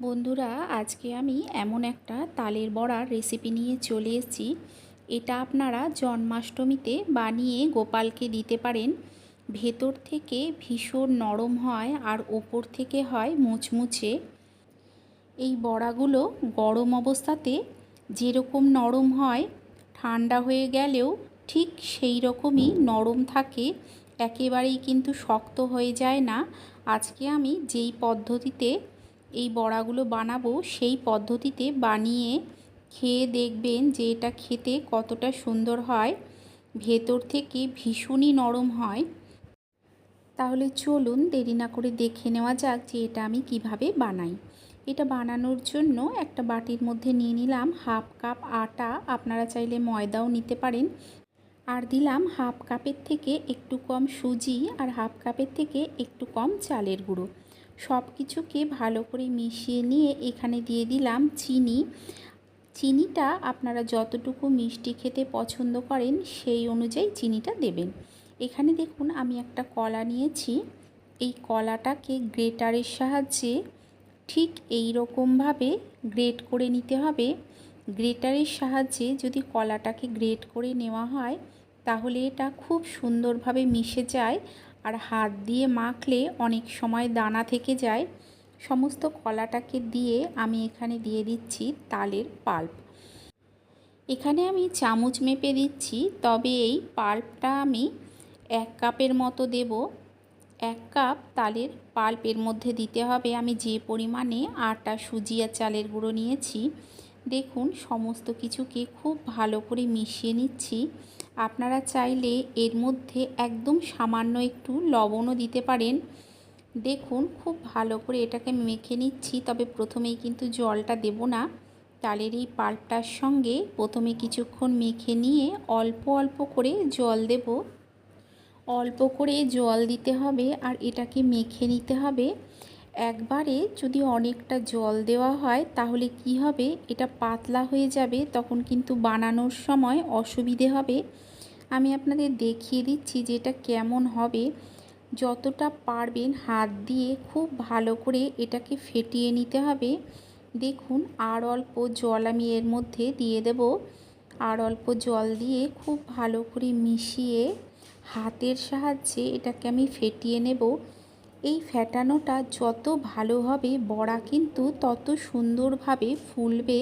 বন্ধুরা, আজকে আমি এমন একটা তালের বড়ার রেসিপি নিয়ে চলে এসেছি। এটা আপনারা জন্মাষ্টমীতে বানিয়ে গোপালকে দিতে পারেন। ভেতর থেকে ভীষণ নরম হয় আর ওপর থেকে হয় মুচমুচে। এই বড়াগুলো গরম অবস্থাতে যেরকম নরম হয়, ঠান্ডা হয়ে গেলেও ঠিক সেই রকমই নরম থাকে, একেবারেই কিন্তু শক্ত হয়ে যায় না। আজকে আমি যেই পদ্ধতিতে এই বড়াগুলো বানাবো সেই পদ্ধতিতে বানিয়ে খেয়ে দেখবেন যে এটা খেতে কতটা সুন্দর হয়। ভেতর থেকে ভীষণই নরম হয়। তাহলে চলুন দেরি না করে দেখে নেওয়া যাক যে এটা আমি কিভাবে বানাই। এটা বানানোর জন্য একটা বাটির মধ্যে নিয়ে নিলাম হাফ কাপ আটা, আপনারা চাইলে ময়দাও নিতে পারেন। আর দিলাম হাফ কাপের থেকে একটু কম সুজি আর হাফ কাপের থেকে একটু কম চালের গুঁড়ো। সব কিছুকে ভালো করে মিশিয়ে নিয়ে এখানে দিয়ে দিলাম চিনি। চিনিটা আপনারা যতটুকু মিষ্টি খেতে পছন্দ করেন সেই অনুযায়ী চিনিটা দেবেন। এখানে দেখুন আমি একটা কলা নিয়েছি। এই কলাটাকে গ্রেটারের সাহায্যে ঠিক এই রকমভাবে গ্রেট করে নিতে হবে। গ্রেটারের সাহায্যে যদি কলাটাকে গ্রেট করে নেওয়া হয় তাহলে এটা খুব সুন্দরভাবে মিশে যায়, আর হাত দিয়ে মাখলে অনেক সময় দানা থেকে যায়। সমস্ত কলাটাকে দিয়ে আমি এখানে দিয়ে দিচ্ছি তালের পাল্প। এখানে আমি চামচ মেপে দিচ্ছি, তবে এই পাল্পটা আমি 1 কাপের মতো দেব। 1 কাপ তালের পাল্পের মধ্যে দিতে হবে আমি যে পরিমাণে আটা, সুজি আর চালের গুঁড়ো নিয়েছি। দেখুন সমস্ত কিছুকে খুব ভালো করে মিশিয়ে নিচ্ছি। আপনারা চাইলে এর মধ্যে একদম সামান্য একটু লবণও দিতে পারেন। দেখুন খুব ভালো করে এটাকে মেখে নিচ্ছি, তবে প্রথমেই কিন্তু জলটা দেব না। তালের এই পাল্পটার সঙ্গে প্রথমে কিছুক্ষণ মেখে নিয়ে অল্প অল্প করে জল দেব। অল্প করে জল দিতে হবে আর এটাকে মেখে নিতে হবে। একবারে যদি অনেকটা জল দেওয়া হয় তাহলে কি হবে, এটা পাতলা হয়ে যাবে, তখন কিন্তু বানানোর সময় অসুবিধে হবে। আমি আপনাদের দেখিয়ে দিচ্ছি যে এটা কেমন হবে। যতটা পারবেন হাত দিয়ে খুব ভালো করে এটাকে ফেটিয়ে নিতে হবে। দেখুন আর অল্প জল আমি এর মধ্যে দিয়ে দেব। আর অল্প জল দিয়ে খুব ভালো করে মিশিয়ে হাতের সাহায্যে এটাকে আমি ফেটিয়ে নেব। এই ফেটানোটা যত ভালো হবে বড়া কিন্তু তত সুন্দরভাবে ফুলবে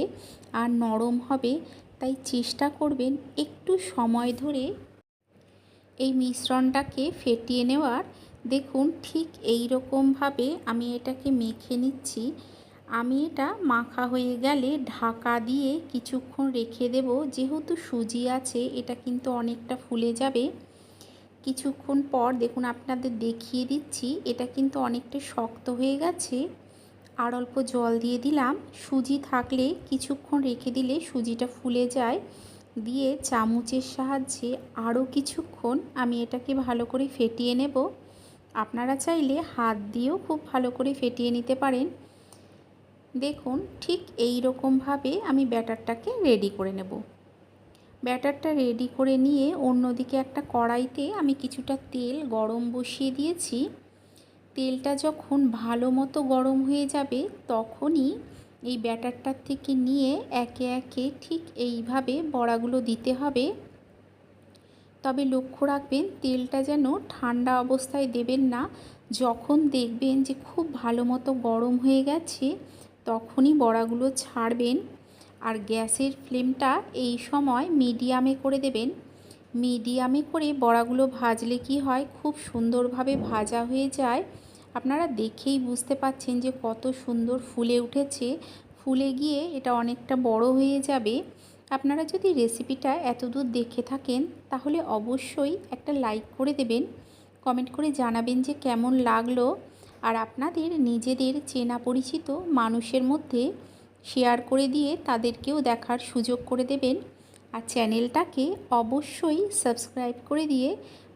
আর নরম হবে। তাই চেষ্টা করবেন একটু সময় ধরে এই মিশ্রণটাকে ফেটিয়ে নেওয়ার। দেখুন ঠিক এই রকমভাবে আমি এটাকে মেখে নিচ্ছি। আমি এটা মাখা হয়ে গেলে ঢাকা দিয়ে কিছুক্ষণ রেখে দেব। যেহেতু সুজি আছে এটা কিন্তু অনেকটা ফুলে যাবে। কিছুক্ষণ পর দেখুন আপনাদের দেখিয়ে দিচ্ছি, এটা কিন্তু অনেকটা শক্ত হয়ে গেছে। আর অল্প জল দিয়ে দিলাম। সুজি থাকলে কিছুক্ষণ রেখে দিলে সুজিটা ফুলে যায়। দিয়ে চামচের সাহায্যে আরও কিছুক্ষণ আমি এটাকে ভালো করে ফেটিয়ে নেব। আপনারা চাইলে হাত দিয়েও খুব ভালো করে ফেটিয়ে নিতে পারেন। দেখুন ঠিক এই রকমভাবে আমি ব্যাটারটাকে রেডি করে নেব। ব্যাটারটা রেডি করে নিয়ে অন্যদিকে একটা কড়াইতে আমি কিছুটা তেল গরম বসিয়ে দিয়েছি। তেলটা যখন ভালো মতো গরম হয়ে যাবে তখনই এই ব্যাটারটার থেকে নিয়ে একে একে ঠিক এইভাবে বড়াগুলো দিতে হবে। তবে লক্ষ্য রাখবেন তেলটা যেন ঠান্ডা অবস্থায় দেবেন না। যখন দেখবেন যে খুব ভালো মতো গরম হয়ে গেছে তখনই বড়াগুলো ছাড়বেন। আর গ্যাসের ফ্লেমটা এই সময় মিডিয়ামে করে দেবেন। মিডিয়ামে করে বড়াগুলো ভাজলে কি হয়, খুব সুন্দরভাবে ভাজা হয়ে যায়। আপনারা দেখেই বুঝতে পাচ্ছেন যে কত সুন্দর ফুলে উঠেছে। ফুলে গিয়ে এটা অনেকটা বড় হয়ে যাবে। আপনারা যদি রেসিপিটা এতদূর দেখে থাকেন তাহলে অবশ্যই একটা লাইক করে দেবেন। কমেন্ট করে জানাবেন যে কেমন লাগলো। আর আপনাদের নিজেদের চেনা পরিচিত মানুষের মধ্যে শেয়ার করে দিয়ে তাদেরকেও দেখার সুযোগ করে দেবেন। আর চ্যানেলটাকে অবশ্যই সাবস্ক্রাইব করে দিয়ে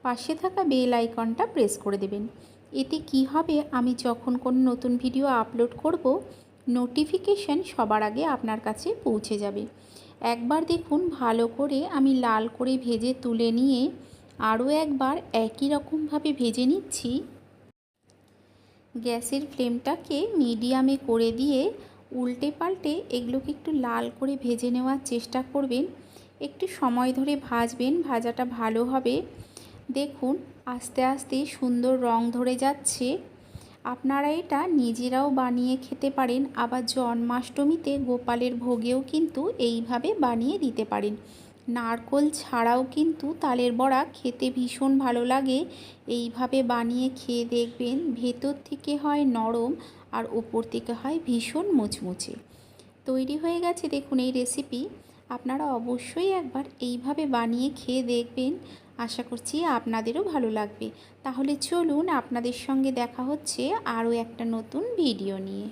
পাশে থাকা বেল আইকনটা প্রেস করে দেবেন। এতে কি হবে, আমি যখন কোনো নতুন ভিডিও আপলোড করব নোটিফিকেশান সবার আগে আপনার কাছে পৌঁছে যাবে। একবার দেখুন ভালো করে আমি লাল করে ভেজে তুলে নিয়ে আরও একবার একই রকমভাবে ভেজে নিচ্ছি। গ্যাসের ফ্লেমটাকে মিডিয়ামে করে দিয়ে উল্টে পাল্টে এগুলোকে একটু লাল করে ভেজে নেওয়ার চেষ্টা করবেন। একটু সময় ধরে ভাজবেন, ভাজাটা ভালো হবে। দেখুন আস্তে আস্তে সুন্দর রং ধরে যাচ্ছে। আপনারা এটা নিজেরাও বানিয়ে খেতে পারেন, আবার জন্মাষ্টমীতে গোপালের ভোগেও কিন্তু এইভাবে বানিয়ে দিতে পারেন। নারকোল ছাড়াও কিন্তু তালের বড়া খেতে ভীষণ ভালো লাগে। এইভাবে বানিয়ে খেয়ে দেখবেন, ভেতর থেকে হয় নরম আর ওপর থেকে হয় ভীষণ মুচমুচে। তৈরি হয়ে গেছে দেখুন এই রেসিপি। আপনারা অবশ্যই একবার এইভাবে বানিয়ে খেয়ে দেখবেন, আশা করছি আপনাদেরও ভালো লাগবে। তাহলে চলুন আপনাদের সঙ্গে দেখা হচ্ছে আরও একটা নতুন ভিডিও নিয়ে।